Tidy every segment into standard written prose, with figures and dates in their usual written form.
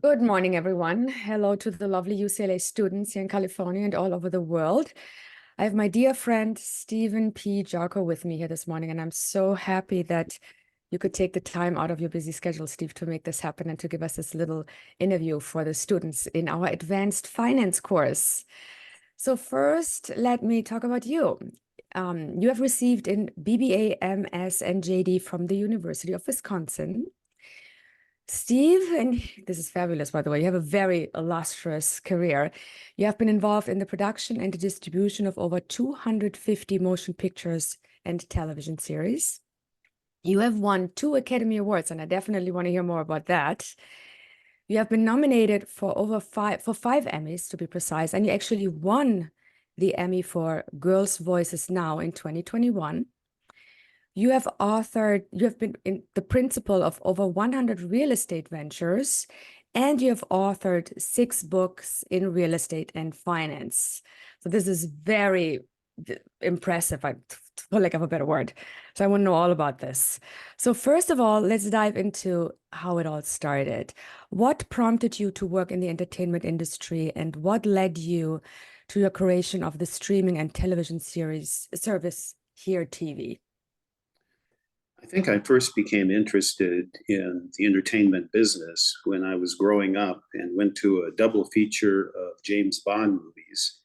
Good morning, everyone. Hello to the lovely UCLA students here in California and all over the world. I have my dear friend Stephen P. Jarchow with me here this morning, and I'm so happy that you could take the time out of your busy schedule, Steve, to make this happen and to give us this little interview for the students in our advanced finance course. So first, let me talk about you. You have received an BBA, MS, and JD from the University of Wisconsin. Steve, and this is fabulous, by the way, you have a very illustrious career. You have been involved in the production and the distribution of over 250 motion pictures and television series. You have won 2 Academy Awards, and I definitely want to hear more about that. You have been nominated for five Emmys, to be precise, and you actually won the Emmy for Girls' Voices Now in 2021. You have been the principal of over 100 real estate ventures, and you have authored 6 books in real estate and finance. So this is very impressive, for lack of a better word. So I want to know all about this. So first of all, let's dive into how it all started. What prompted you to work in the entertainment industry, and what led you to your creation of the streaming and television service Here TV? I think I first became interested in the entertainment business when I was growing up and went to a double feature of James Bond movies,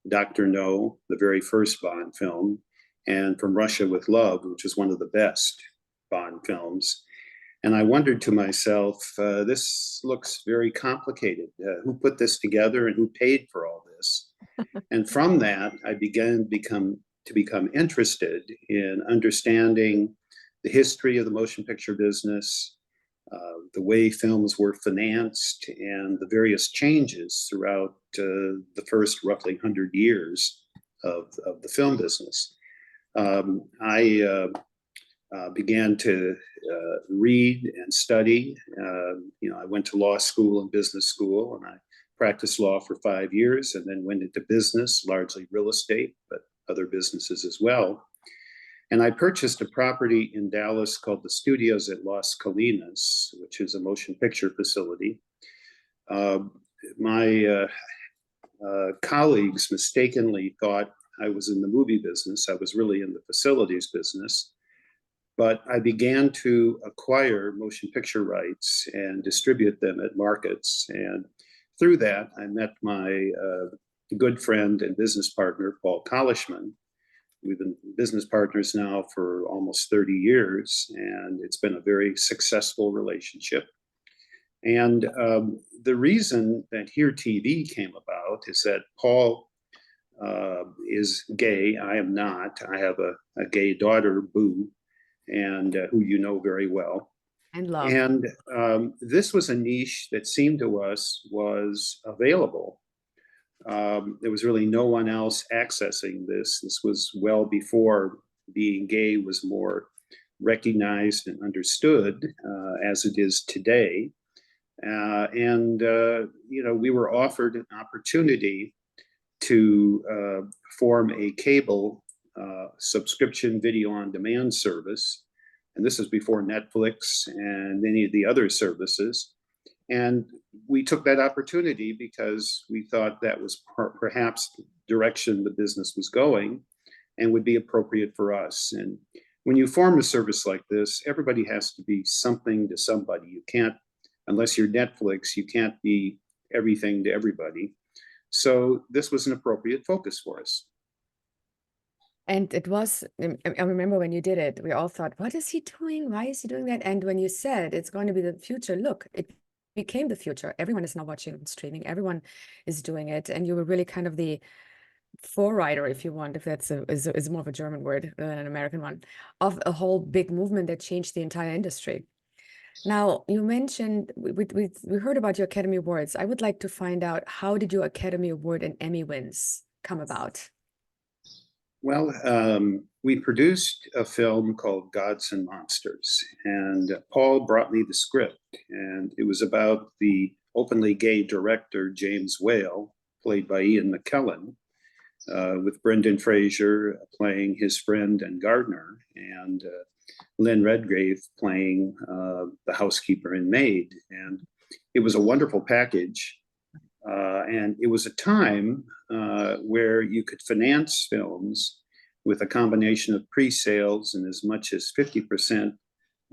Dr. No, the very first Bond film, and From Russia with Love, which is one of the best Bond films. And I wondered to myself, this looks very complicated. Who put this together and who paid for all this? And from that, I began to become interested in understanding the history of the motion picture business, the way films were financed, and the various changes throughout the first roughly 100 years of the film business. I began to read and study. I went to law school and business school, and I practiced law for 5 years and then went into business, largely real estate, but other businesses as well. And I purchased a property in Dallas called the Studios at Las Colinas, which is a motion picture facility. My colleagues mistakenly thought I was in the movie business. I was really in the facilities business. But I began to acquire motion picture rights and distribute them at markets. And through that, I met my good friend and business partner, Paul Colichman. We've been business partners now for almost 30 years, and it's been a very successful relationship. And the reason that Here TV came about is that Paul is gay. I am not. I have a gay daughter, Boo, and who you know very well. And love. And this was a niche that seemed to us was available. There was really no one else accessing this. This was well before being gay was more recognized and understood as it is today. We were offered an opportunity to form a cable subscription video on demand service. And this was before Netflix and any of the other services. And we took that opportunity because we thought that was perhaps the direction the business was going and would be appropriate for us. And when you form a service like this, everybody has to be something to somebody. You can't, unless you're Netflix, you can't be everything to everybody. So this was an appropriate focus for us. And it was, I remember when you did it, we all thought, what is he doing? Why is he doing that? And when you said it's going to be the future, look, it became the future. Everyone is now watching streaming. Everyone is doing it. And you were really kind of the forerunner, if you want, if that's is more of a German word than an American one, of a whole big movement that changed the entire industry. Now, you mentioned, we heard about your Academy Awards. I would like to find out, how did your Academy Award and Emmy wins come about? Well, we produced a film called Gods and Monsters, and Paul brought me the script, and it was about the openly gay director, James Whale, played by Ian McKellen, with Brendan Fraser playing his friend and gardener, and Lynn Redgrave playing the housekeeper and maid. And it was a wonderful package. And it was a time where you could finance films with a combination of pre-sales and as much as 50%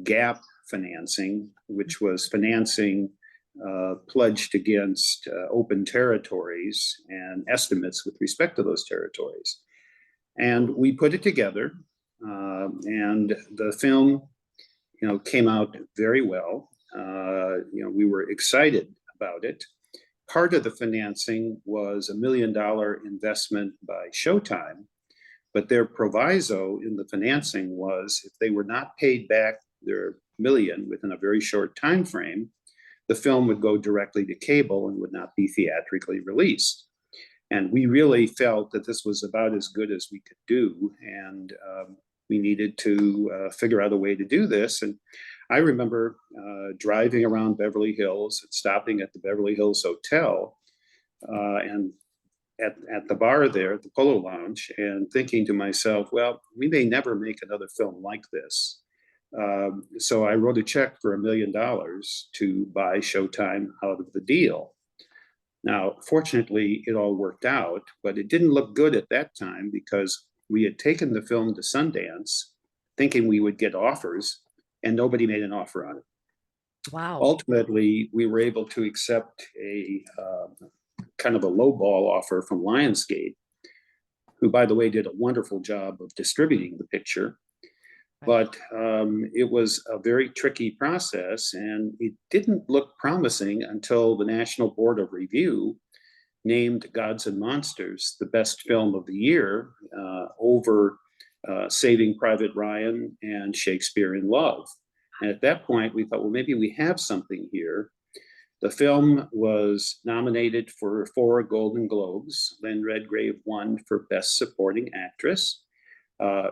gap financing, which was financing pledged against open territories and estimates with respect to those territories. And we put it together, and the film, came out very well. We were excited about it. Part of the financing was $1 million investment by Showtime, but their proviso in the financing was if they were not paid back their million within a very short time frame, the film would go directly to cable and would not be theatrically released. And we really felt that this was about as good as we could do, and we needed to figure out a way to do this. And I remember driving around Beverly Hills and stopping at the Beverly Hills Hotel and at the bar there, at the Polo Lounge, and thinking to myself, well, we may never make another film like this. So I wrote a check for $1 million to buy Showtime out of the deal. Now, fortunately, it all worked out, but it didn't look good at that time because we had taken the film to Sundance thinking we would get offers, and nobody made an offer on it. Wow. Ultimately, we were able to accept a kind of a lowball offer from Lionsgate, who, by the way, did a wonderful job of distributing the picture. But it was a very tricky process, and it didn't look promising until the National Board of Review named Gods and Monsters the best film of the year over Saving Private Ryan and Shakespeare in Love. And at that point, we thought, well, maybe we have something here. The film was nominated for 4 Golden Globes. Lynn Redgrave won for Best Supporting Actress.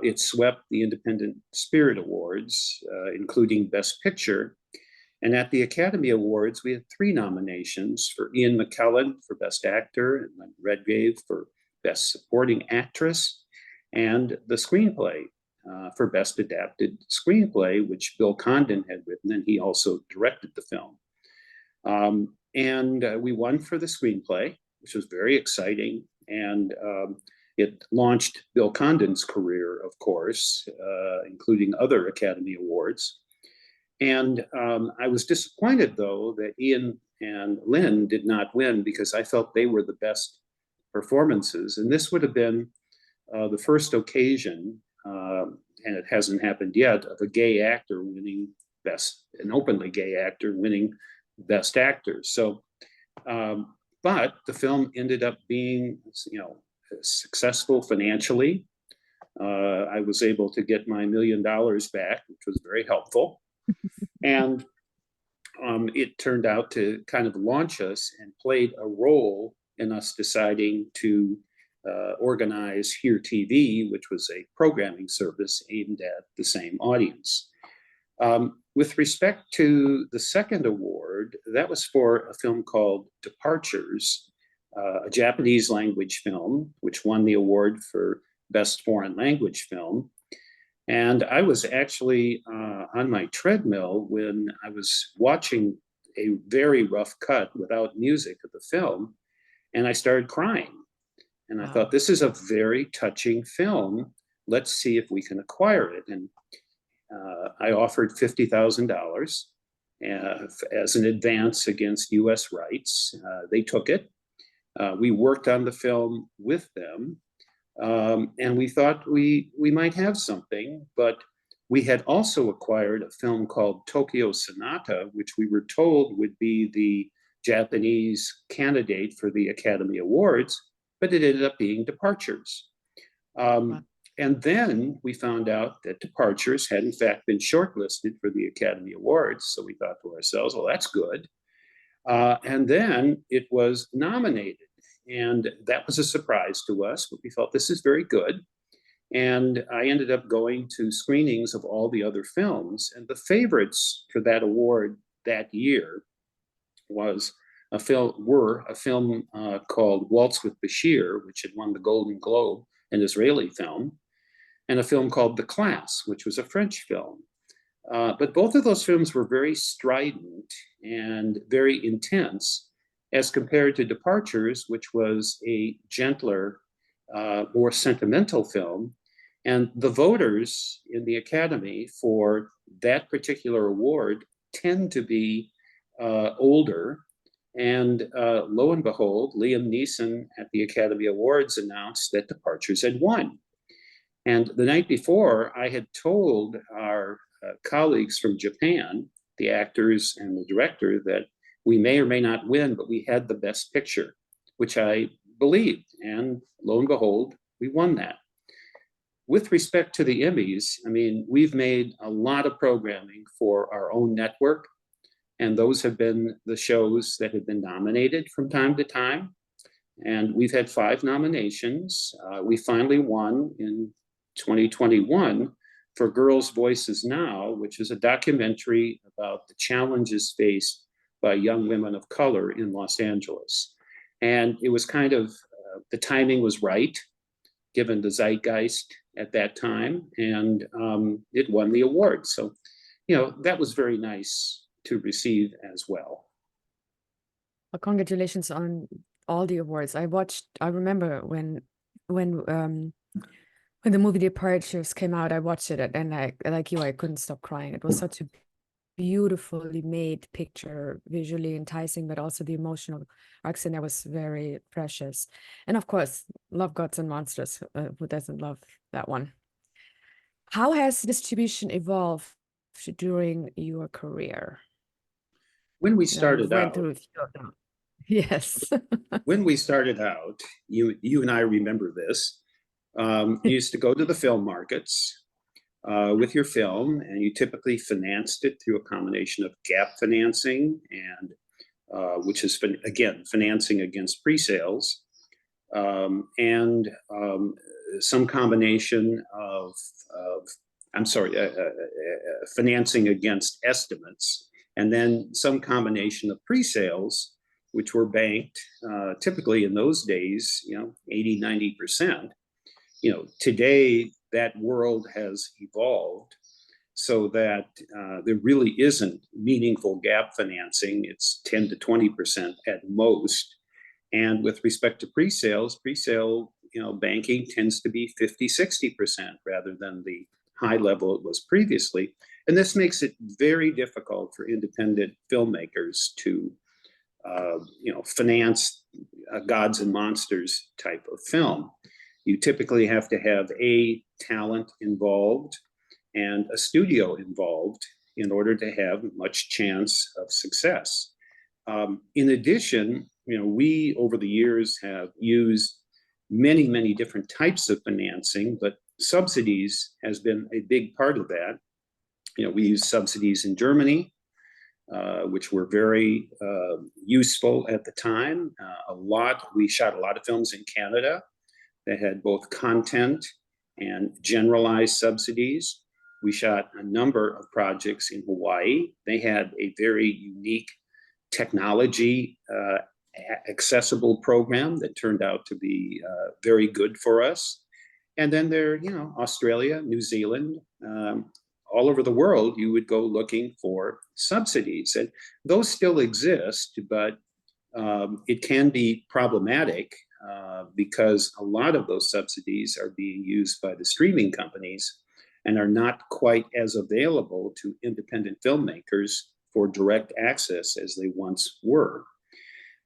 It swept the Independent Spirit Awards, including Best Picture. And at the Academy Awards, we had 3 nominations for Ian McKellen for Best Actor, and Lynn Redgrave for Best Supporting Actress, and the screenplay for Best Adapted Screenplay, which Bill Condon had written, and he also directed the film. And we won for the screenplay, which was very exciting. And it launched Bill Condon's career, of course, including other Academy Awards. And I was disappointed, though, that Ian and Lynn did not win because I felt they were the best performances. And this would have been the first occasion, and it hasn't happened yet, of a gay actor winning an openly gay actor winning Best Actor. So, but the film ended up being, successful financially. I was able to get my $1 million back, which was very helpful. And it turned out to kind of launch us and played a role in us deciding to organize Here TV, which was a programming service aimed at the same audience. With respect to the second award, that was for a film called Departures, a Japanese language film, which won the award for Best Foreign Language Film. And I was actually on my treadmill when I was watching a very rough cut without music of the film, and I started crying. And I thought, this is a very touching film. Let's see if we can acquire it. And I offered $50,000 as an advance against US rights. They took it. We worked on the film with them. And we thought we might have something, but we had also acquired a film called Tokyo Sonata, which we were told would be the Japanese candidate for the Academy Awards, but it ended up being Departures. And then we found out that Departures had in fact been shortlisted for the Academy Awards. So we thought to ourselves, well, that's good. And then it was nominated. And that was a surprise to us, but we felt this is very good. And I ended up going to screenings of all the other films. And the favorites for that award that year was a film called Waltz with Bashir, which had won the Golden Globe, an Israeli film, and a film called The Class, which was a French film. But both of those films were very strident and very intense as compared to Departures, which was a gentler, more sentimental film. And the voters in the Academy for that particular award tend to be older. And lo and behold, Liam Neeson at the Academy Awards announced that Departures had won. And the night before, I had told our colleagues from Japan, the actors and the director, that we may or may not win, but we had the best picture, which I believed. And lo and behold, we won that. With respect to the Emmys, I mean, we've made a lot of programming for our own network, and those have been the shows that have been nominated from time to time. And we've had 5 nominations. We finally won in 2021 for Girls' Voices Now, which is a documentary about the challenges faced by young women of color in Los Angeles. And it was kind of, the timing was right, given the zeitgeist at that time, and it won the award. So, you know, that was very nice to receive as well. Well, congratulations on all the awards. I remember when the movie Departures came out, I watched it, and I, like you, I couldn't stop crying. It was such a beautifully made picture, visually enticing, but also the emotional arcs in there was very precious. And of course, Love, Gods and Monsters. Who doesn't love that one? How has distribution evolved during your career? When we You started went out, through a few of them. Yes. when we started out, you and I remember this. You used to go to the film markets with your film, and you typically financed it through a combination of gap financing and which is again financing against pre-sales, and some combination of financing against estimates, and then some combination of pre-sales, which were banked typically in those days, 80, 90%. Today that world has evolved so that there really isn't meaningful gap financing. It's 10 to 20% at most. And with respect to pre-sale, banking tends to be 50, 60% rather than the high level it was previously. And this makes it very difficult for independent filmmakers to finance a Gods and Monsters type of film. You typically have to have a talent involved and a studio involved in order to have much chance of success. In addition, we over the years have used many, many different types of financing, but subsidies has been a big part of that. We use subsidies in Germany, which were very useful at the time. We shot a lot of films in Canada that had both content and generalized subsidies. We shot a number of projects in Hawaii. They had a very unique technology accessible program that turned out to be very good for us. And then there, Australia, New Zealand, all over the world, you would go looking for subsidies. And those still exist, but it can be problematic because a lot of those subsidies are being used by the streaming companies and are not quite as available to independent filmmakers for direct access as they once were.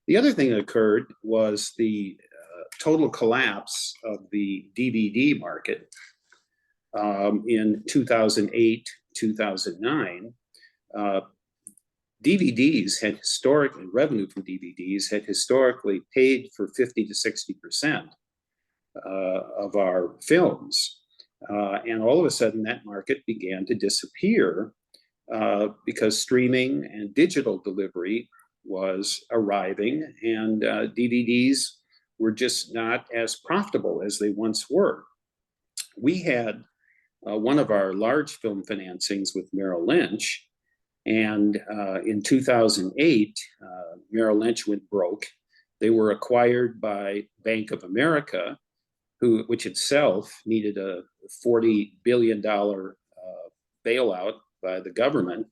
The other thing that occurred was the total collapse of the DVD market in 2008, 2009. DVDs had historically, revenue from DVDs had historically paid for 50 to 60% of our films. And all of a sudden that market began to disappear because streaming and digital delivery was arriving, and DVDs were just not as profitable as they once were. We had one of our large film financings with Merrill Lynch, and in 2008, Merrill Lynch went broke. They were acquired by Bank of America, which itself needed a $40 billion bailout by the government.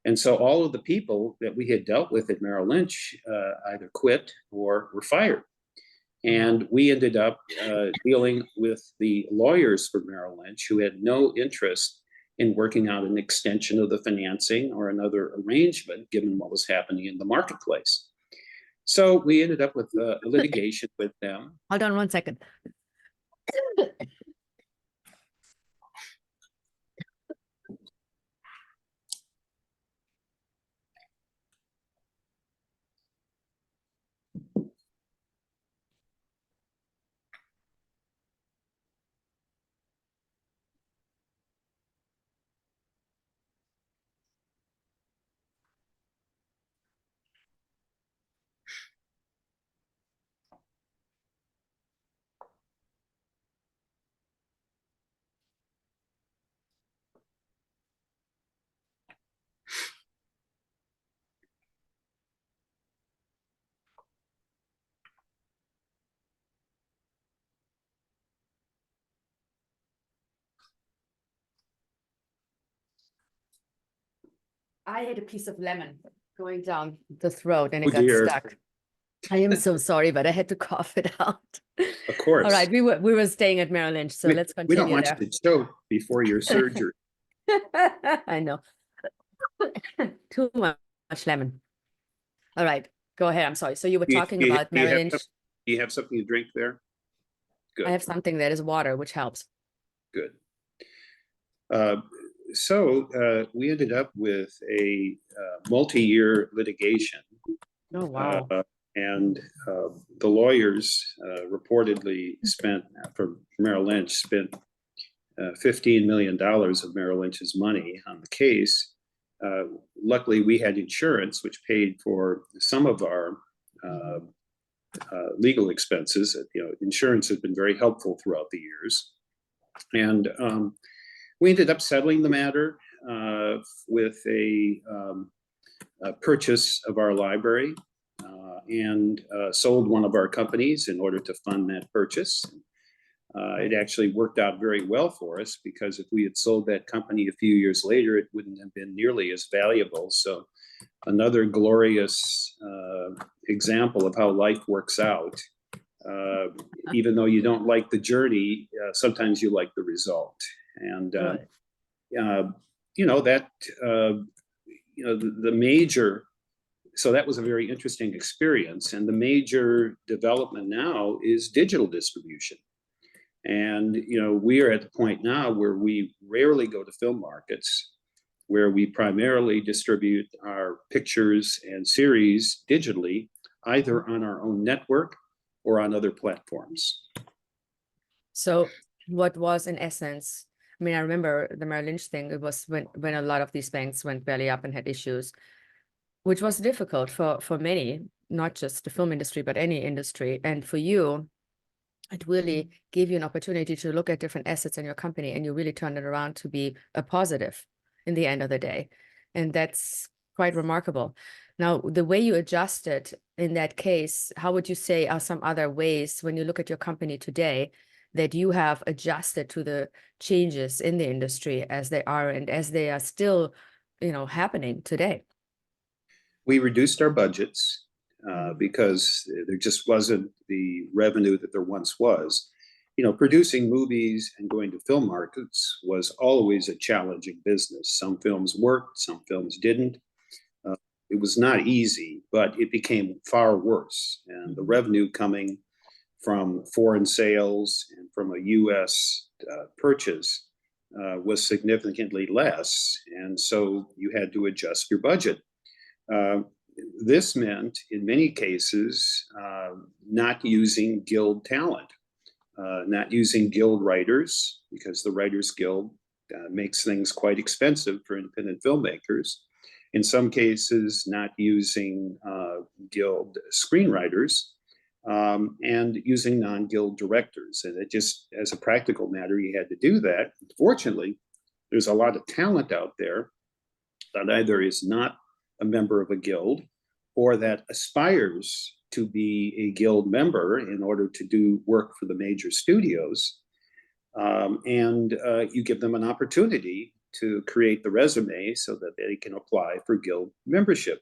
And so all of the people that we had dealt with at Merrill Lynch either quit or were fired. And we ended up dealing with the lawyers for Merrill Lynch, who had no interest in working out an extension of the financing or another arrangement, given what was happening in the marketplace. So we ended up with a litigation with them. Hold on 1 second. I had a piece of lemon going down the throat and it got stuck. I am so sorry, but I had to cough it out. Of course. All right, we were staying at Merrill Lynch, so let's continue. We don't want you to choke before your surgery. I know. Too much lemon. All right, go ahead. I'm sorry. So you were talking about Merrill Lynch. Do you have something to drink there? Good. I have something that is water, which helps. Good. So we ended up with a multi-year litigation. Oh, wow. And the lawyers reportedly spent, from Merrill Lynch, spent $15 million of Merrill Lynch's money on the case. Luckily, we had insurance, which paid for some of our legal expenses. Insurance has been very helpful throughout the years. And we ended up settling the matter with a purchase of our library and sold one of our companies in order to fund that purchase. It actually worked out very well for us, because if we had sold that company a few years later, it wouldn't have been nearly as valuable. So another glorious example of how life works out. Even though you don't like the journey, sometimes you like the result. And the major, so that was a very interesting experience. And the major development now is digital distribution. And we are at the point now where we rarely go to film markets, where we primarily distribute our pictures and series digitally, either on our own network or on other platforms. So what was, in essence, I mean, I remember the Merrill Lynch thing, it was when a lot of these banks went belly up and had issues, which was difficult for many, not just the film industry, but any industry. And for you, it really gave you an opportunity to look at different assets in your company, and you really turned it around to be a positive in the end of the day. And that's quite remarkable. Now, the way you adjusted in that case, how would you say are some other ways, when you look at your company today, that you have adjusted to the changes in the industry as they are and as they are still, happening today? We reduced our budgets because there just wasn't the revenue that there once was. Producing movies and going to film markets was always a challenging business. Some films worked, some films didn't. It was not easy, but it became far worse. And the revenue coming from foreign sales and from a U.S. purchase was significantly less. And so you had to adjust your budget. This meant, in many cases, not using guild talent, not using guild writers, because the Writers Guild makes things quite expensive for independent filmmakers. In some cases, not using guild screenwriters, and using non-guild directors. And it just, as a practical matter, you had to do that. Fortunately, there's a lot of talent out there that either is not a member of a guild or that aspires to be a guild member in order to do work for the major studios. And you give them an opportunity to create the resume so that they can apply for guild membership.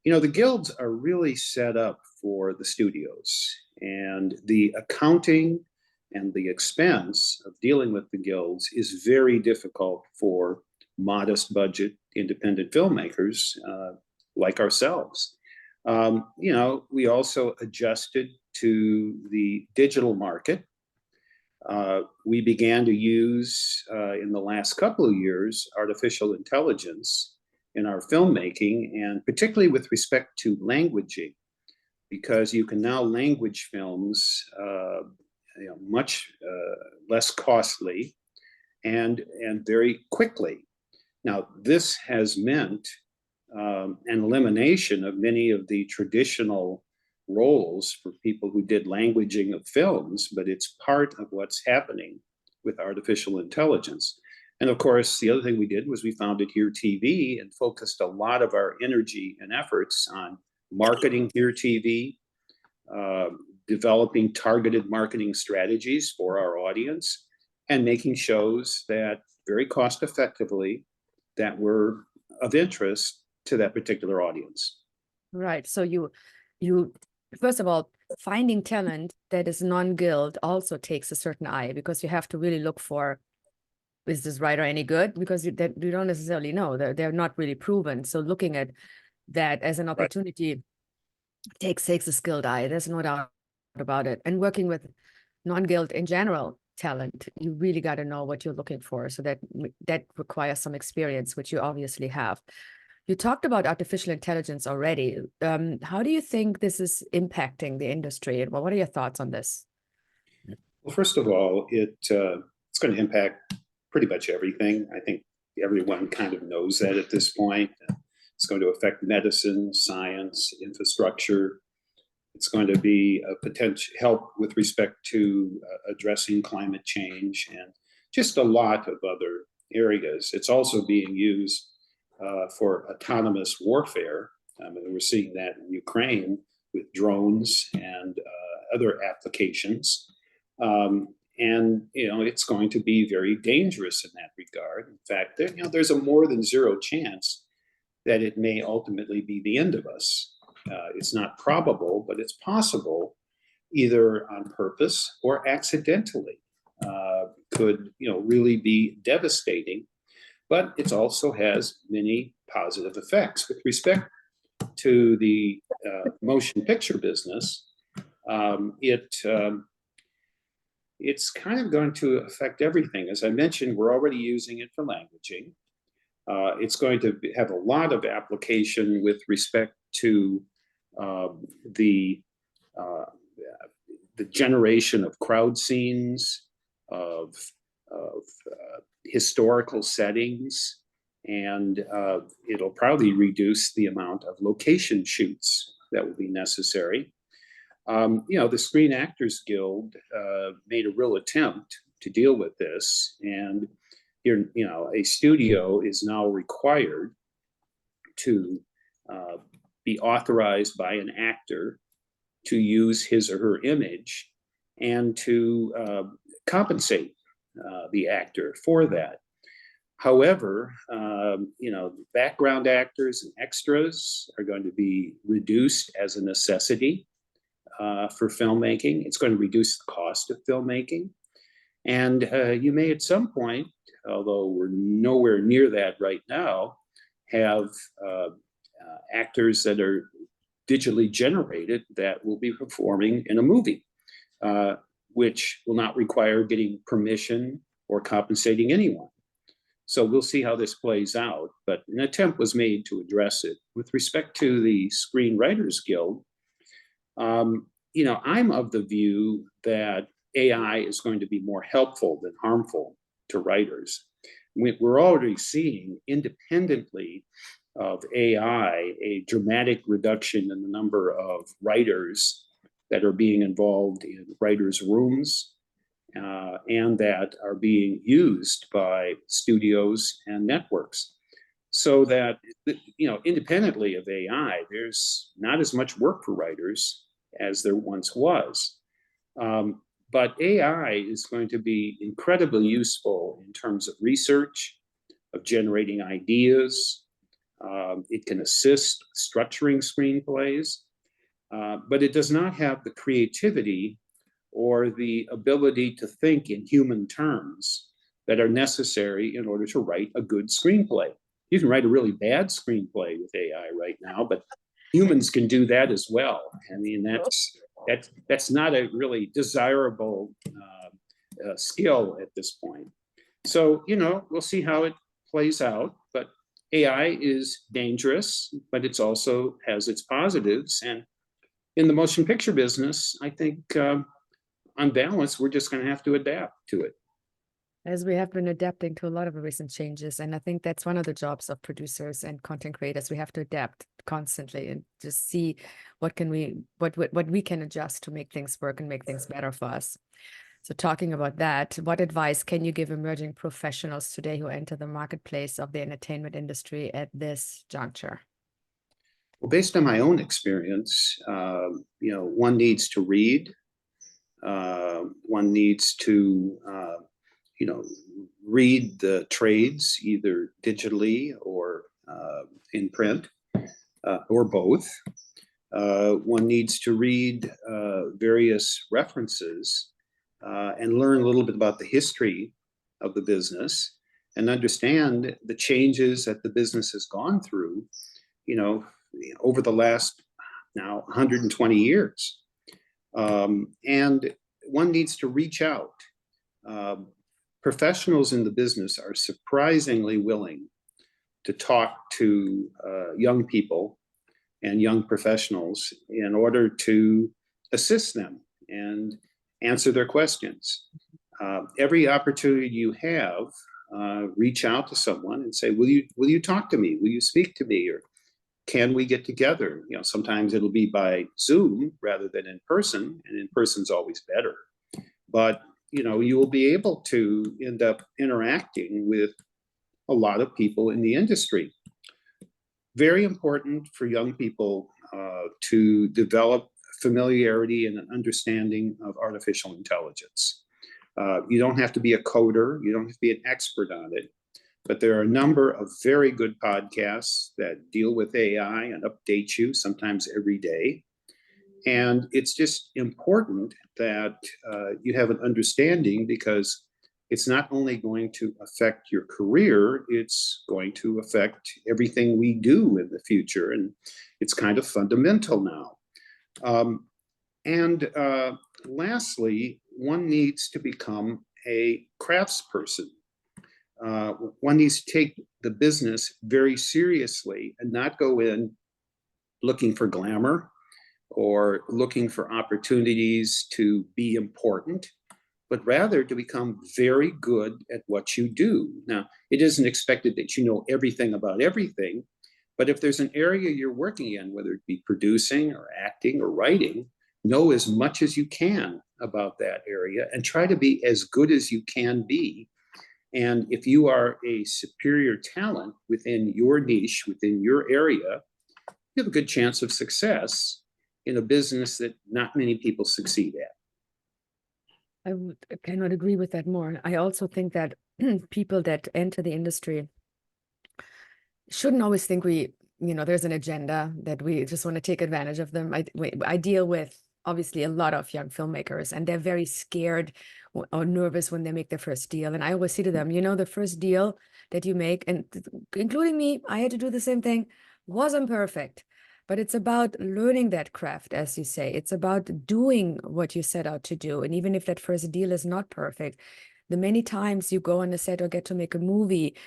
You know, the guilds are really set up for the studios, and the accounting and the expense of dealing with the guilds is very difficult for modest budget independent filmmakers like ourselves. You know, we also adjusted to the digital market. We began to use, in the last couple of years, artificial intelligence in our filmmaking, and particularly with respect to languaging, because you can now language films much less costly and very quickly. Now, this has meant an elimination of many of the traditional roles for people who did languaging of films, but it's part of what's happening with artificial intelligence. And of course, the other thing we did was we founded Here TV and focused a lot of our energy and efforts on marketing Here TV, developing targeted marketing strategies for our audience, and making shows that very cost effectively that were of interest to that particular audience. Right. So you first of all, finding talent that is non-guild also takes a certain eye, because you have to really look for, is this writer any good? Because you don't necessarily know. They're not really proven. So looking at that as an opportunity takes a skilled eye. There's no doubt about it. And working with non-guild in general talent, you really got to know what you're looking for. So that requires some experience, which you obviously have. You talked about artificial intelligence already. How do you think this is impacting the industry? And what are your thoughts on this? Well, first of all, it's going to impact pretty much everything. I think everyone kind of knows that at this point. It's going to affect medicine, science, infrastructure. It's going to be a potential help with respect to addressing climate change and just a lot of other areas. It's also being used for autonomous warfare. We're seeing that in Ukraine with drones and other applications. And it's going to be very dangerous in that regard. In fact, there's a more than zero chance that it may ultimately be the end of us. It's not probable, but it's possible, either on purpose or accidentally. Could really be devastating. But it also has many positive effects with respect to the motion picture business. It's kind of going to affect everything. As I mentioned, we're already using it for languaging. It's going to have a lot of application with respect to the generation of crowd scenes, of historical settings, and it'll probably reduce the amount of location shoots that will be necessary. The Screen Actors Guild made a real attempt to deal with this, and a studio is now required to be authorized by an actor to use his or her image and to compensate the actor for that. However, background actors and extras are going to be reduced as a necessity for filmmaking. It's going to reduce the cost of filmmaking. And you may at some point, although we're nowhere near that right now, have actors that are digitally generated that will be performing in a movie, which will not require getting permission or compensating anyone. So we'll see how this plays out, but an attempt was made to address it. With respect to the Screenwriters Guild, I'm of the view that AI is going to be more helpful than harmful to writers. We're already seeing, independently of AI, a dramatic reduction in the number of writers that are being involved in writers' rooms and that are being used by studios and networks. So that, independently of AI, there's not as much work for writers as there once was. But AI is going to be incredibly useful in terms of research, of generating ideas. It can assist structuring screenplays, but it does not have the creativity or the ability to think in human terms that are necessary in order to write a good screenplay. You can write a really bad screenplay with AI right now, but humans can do that as well. I mean, that's not a really desirable skill at this point. So, we'll see how it plays out, but AI is dangerous, but it's also has its positives. And in the motion picture business, I think on balance, we're just going to have to adapt to it. As we have been adapting to a lot of the recent changes, and I think that's one of the jobs of producers and content creators. We have to adapt constantly and just see what we can adjust to make things work and make things better for us. So talking about that, what advice can you give emerging professionals today who enter the marketplace of the entertainment industry at this juncture? Well, based on my own experience, one needs to read. One needs to, read the trades either digitally or in print, or both. One needs to read various references and learn a little bit about the history of the business and understand the changes that the business has gone through, over the last now 120 years. And one needs to reach out. Professionals in the business are surprisingly willing to talk to young people and young professionals in order to assist them and answer their questions. Every opportunity you have, reach out to someone and say, will you talk to me? Will you speak to me? Or can we get together? Sometimes it'll be by Zoom rather than in person, and in person's always better. But, you will be able to end up interacting with a lot of people in the industry. Very important for young people to develop familiarity and an understanding of artificial intelligence. You don't have to be a coder, you don't have to be an expert on it, but there are a number of very good podcasts that deal with AI and update you sometimes every day. And it's just important that you have an understanding, because it's not only going to affect your career, it's going to affect everything we do in the future. And it's kind of fundamental now. Lastly, one needs to become a craftsperson. One needs to take the business very seriously and not go in looking for glamour or looking for opportunities to be important, but rather to become very good at what you do. Now, it isn't expected that you know everything about everything, but if there's an area you're working in, whether it be producing or acting or writing, know as much as you can about that area and try to be as good as you can be. And if you are a superior talent within your niche, within your area, you have a good chance of success in a business that not many people succeed at. I cannot agree with that more. I also think that people that enter the industry shouldn't always think there's an agenda that we just want to take advantage of them. I deal with obviously a lot of young filmmakers, and they're very scared or nervous when they make their first deal. And I always say to them, the first deal that you make, and including me, I had to do the same thing, wasn't perfect. But it's about learning that craft, as you say. It's about doing what you set out to do. And even if that first deal is not perfect, the many times you go on a set or get to make a movie,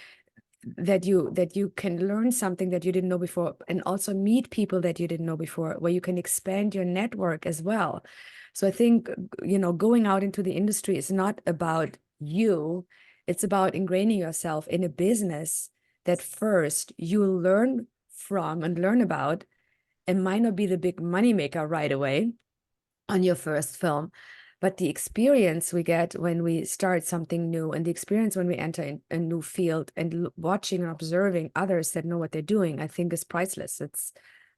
that you can learn something that you didn't know before, and also meet people that you didn't know before, where you can expand your network as well. So I think, going out into the industry is not about you. It's about ingraining yourself in a business that first you learn from and learn about. It might not be the big money maker right away on your first film, but the experience we get when we start something new, and the experience when we enter in a new field and watching and observing others that know what they're doing, I think is priceless. It's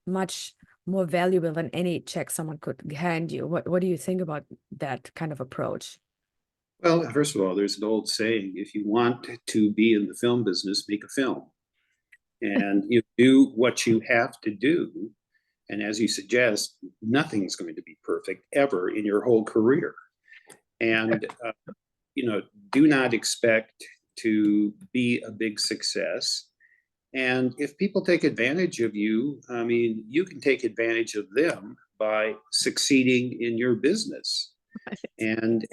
much more valuable than any check someone could hand you. What do you think about that kind of approach? Well, first of all, there's an old saying, if you want to be in the film business, make a film. And you do what you have to do. And as you suggest, nothing's going to be perfect ever in your whole career. And, do not expect to be a big success. And if people take advantage of you, I mean, you can take advantage of them by succeeding in your business and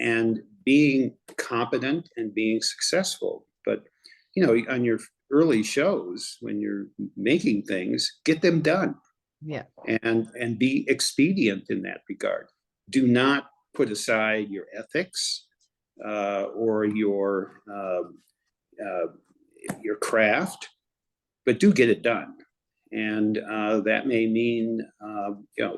being competent and being successful. But on your early shows, when you're making things, get them done. Yeah. And be expedient in that regard. Do not put aside your ethics or your craft, but do get it done. And that may mean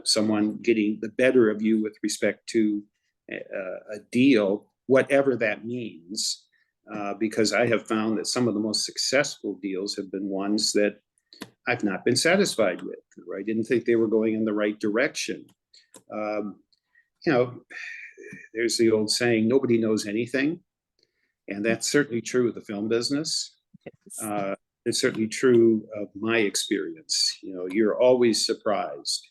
someone getting the better of you with respect to a deal, whatever that means. Because I have found that some of the most successful deals have been ones that I've not been satisfied with, or I didn't think they were going in the right direction. There's the old saying, nobody knows anything. And that's certainly true of the film business. It's certainly true of my experience. You're always surprised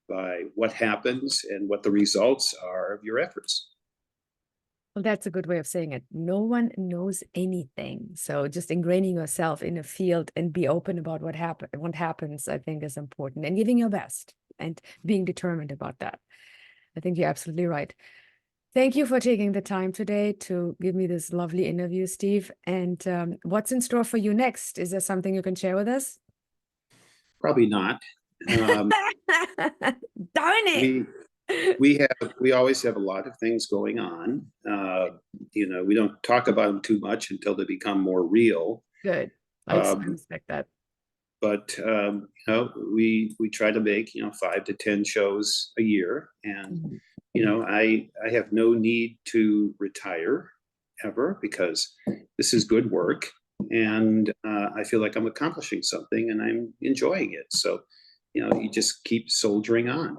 by what happens and what the results are of your efforts. Well, that's a good way of saying it. No one knows anything. So just ingraining yourself in a field and be open about what happens, I think is important, and giving your best and being determined about that. I think you're absolutely right. Thank you for taking the time today to give me this lovely interview, Steve. And what's in store for you next? Is there something you can share with us? Probably not. Darn it. We always have a lot of things going on. We don't talk about them too much until they become more real. Good. I respect that. But we try to make 5 to 10 shows a year, and I have no need to retire ever, because this is good work, and I feel like I'm accomplishing something and I'm enjoying it. So you just keep soldiering on.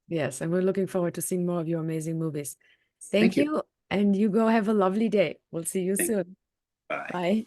Yes, and we're looking forward to seeing more of your amazing movies. Thank Thank you. you, and you go have a lovely day. We'll see you soon. Bye. Bye.